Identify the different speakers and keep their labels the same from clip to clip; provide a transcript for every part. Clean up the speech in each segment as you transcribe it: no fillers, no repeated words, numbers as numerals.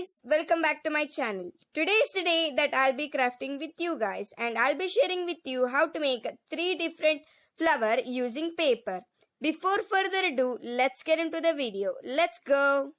Speaker 1: guys, welcome back to my channel. Today is the day that I'll be crafting with you guys and I'll be sharing with you how to make 3 different flower using paper. Before further ado, let's get into the video. Let's go!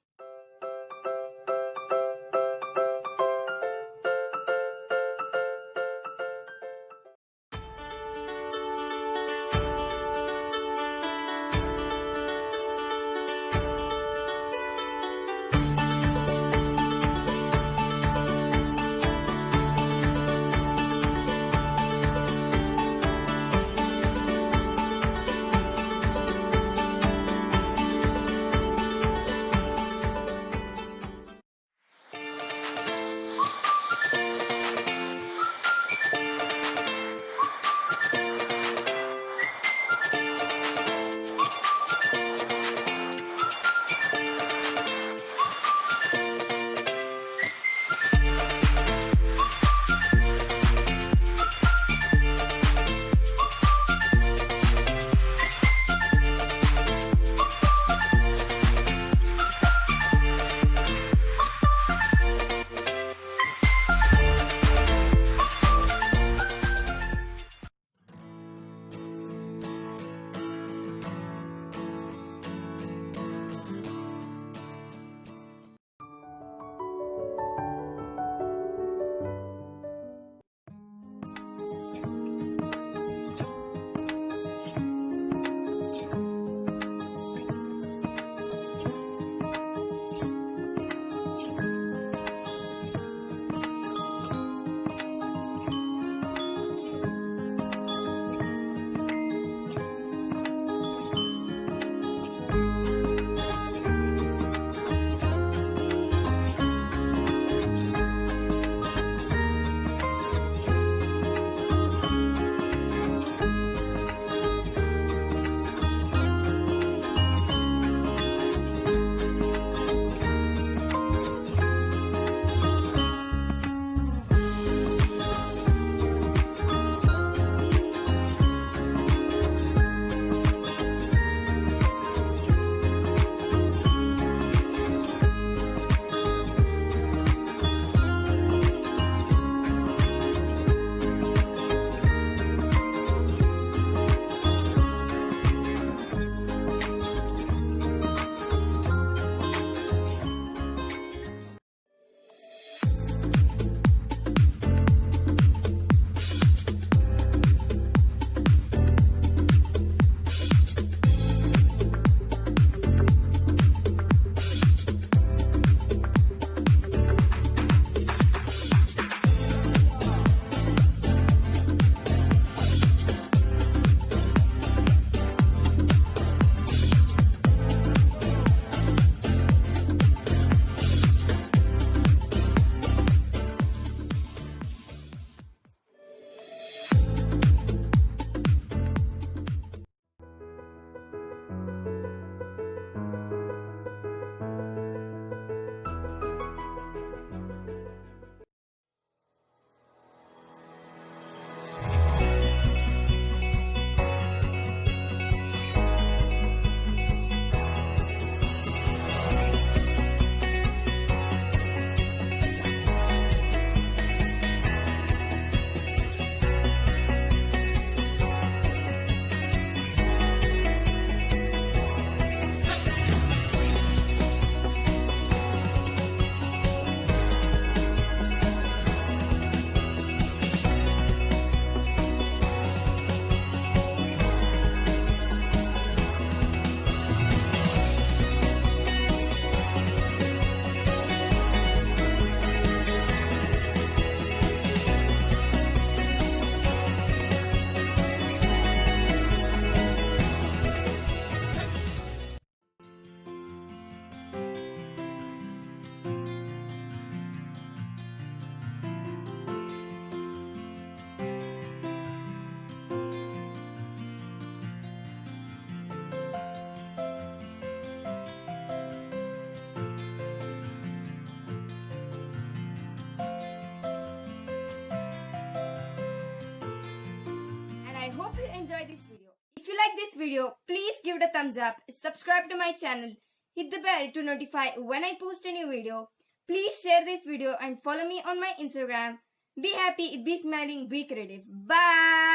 Speaker 1: I hope you enjoyed this video. If you like this video, please give it a thumbs up, subscribe to my channel, hit the bell to notify when I post a new video. Please share this video and follow me on my Instagram. Be happy, be smiling, be creative. Bye.